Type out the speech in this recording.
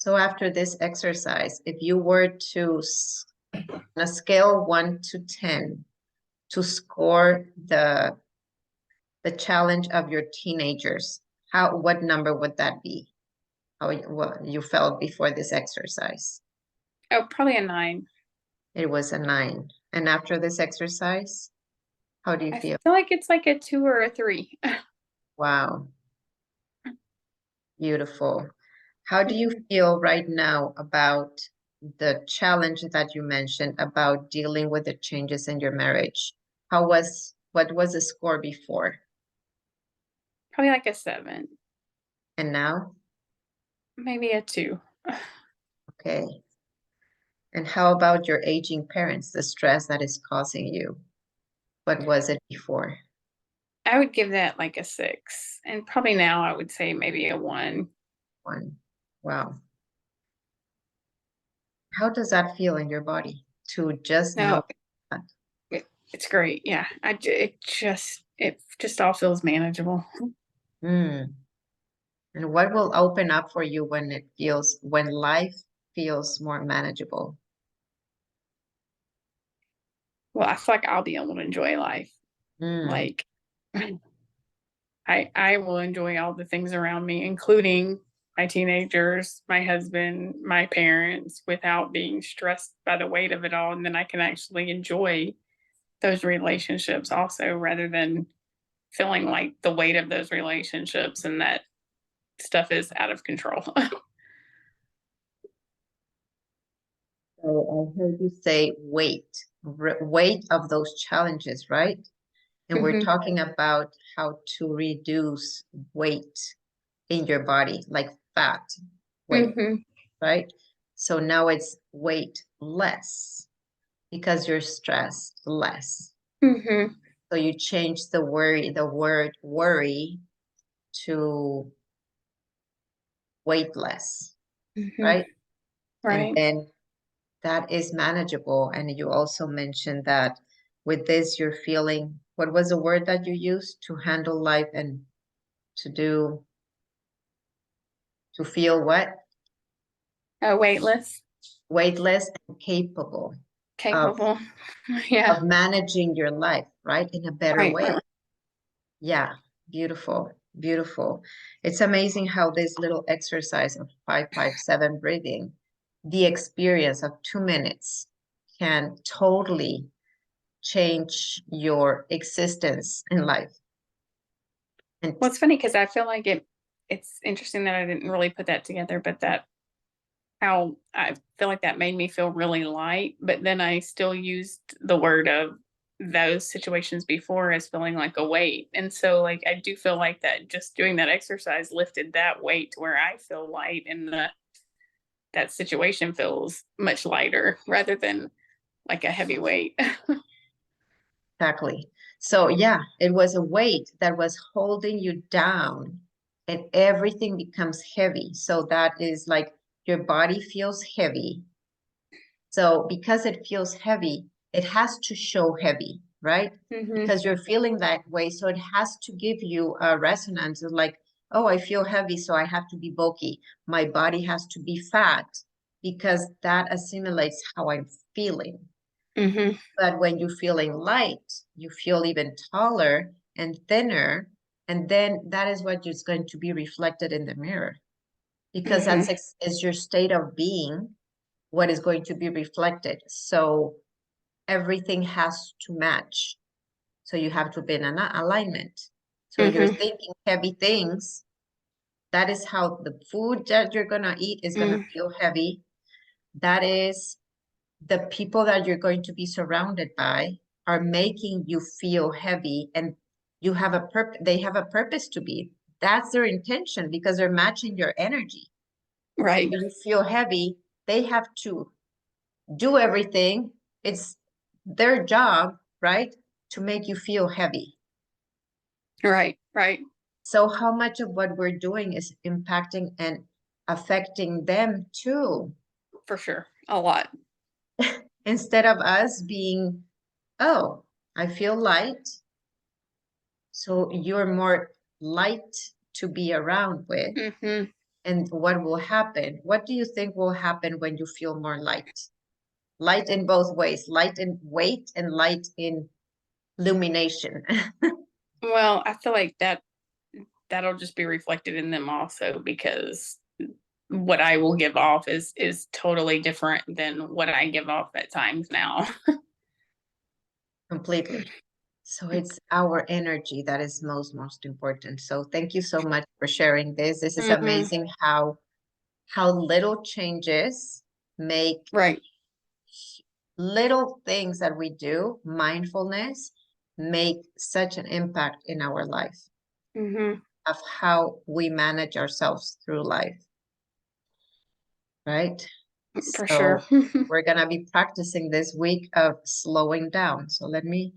So after this exercise, if you were to, on a scale 1 to 10, to score the challenge of your teenagers, what number would that be? What you felt before this exercise? Oh, probably a 9. It was a 9. And after this exercise, how do you I feel? feel like it's like a 2 or a 3. Wow, beautiful. How do you feel right now about the challenge that you mentioned about dealing with the changes in your marriage? What was the score before? Probably like a 7, And now? maybe a 2. Okay. And how about your aging parents, the stress that is causing you? What was it before? I would give that like a 6, and probably now I would say maybe a 1. 1. Wow. How does that feel in your body to just know No, that? it's great. Yeah, it just all feels manageable. Mm. And what will open up for you when life feels more manageable? Well, I feel like I'll be able to enjoy life. Mm. Like I will enjoy all the things around me, including my teenagers, my husband, my parents, without being stressed by the weight of it all. And then I can actually enjoy those relationships also, rather than feeling like the weight of those relationships and that stuff is out of control. So I heard you say weight of those challenges, right? And we're Hmm. talking about how to reduce weight in your body, like fat weight, Hmm. right? So now it's weight less because you're stressed less. Hmm. So you change the word worry to weightless, Hmm. right? And Right. then that is manageable. And you also mentioned that with this, you're feeling, what was the word that you used to handle life and to feel what? Weightless, Weightless and capable of capable. Yeah. managing your life, right? In a better Right. way. Yeah, beautiful, beautiful. It's amazing how this little exercise of 557 breathing, the experience of 2 minutes can totally change your existence in life. And Well, it's funny because I feel like it's interesting that I didn't really put that together, but that how I feel like that made me feel really light. But then I still used the word of those situations before as feeling like a weight. And so like I do feel like that just doing that exercise lifted that weight to where I feel light, and that situation feels much lighter rather than like a heavy weight. exactly. So yeah, it was a weight that was holding you down and everything becomes heavy. So that is like your body feels heavy. So because it feels heavy, it has to show heavy, right? Hmm. Because you're feeling that way. So it has to give you a resonance of like, oh, I feel heavy, so I have to be bulky. My body has to be fat because that assimilates how I'm feeling. Hmm. But when you're feeling light, you feel even taller and thinner. And then that is what is going to be reflected in the mirror because Hmm. is your state of being, what is going to be reflected. So everything has to match. So you have to be in an alignment. So you're Hmm. thinking heavy things. That is how the food that you're going to eat is going to feel heavy. That is the people that you're going to be surrounded by are making you feel heavy, and you have a they have a purpose to be. That's their intention because they're matching your energy. Right. When you feel heavy, they have to do everything. It's their job, right? To make you feel heavy. Right. Right. So how much of what we're doing is impacting and affecting them too? For sure. A lot. Instead of us being, oh, I feel light. So you're more light to be around with. Hmm. And what will happen? What do you think will happen when you feel more light? Light in both ways, light in weight and light in illumination. Well, I feel like that'll just be reflected in them also, because what I will give off is totally different than what I give off at times now. Completely. So it's our energy that is most important. So thank you so much for sharing this. This is Mhm. amazing how little changes make Right. little things that we do, mindfulness, make such an impact in our life Mhm. of how we manage ourselves through life, right? For sure. So we're gonna be practicing this week of slowing down. So let me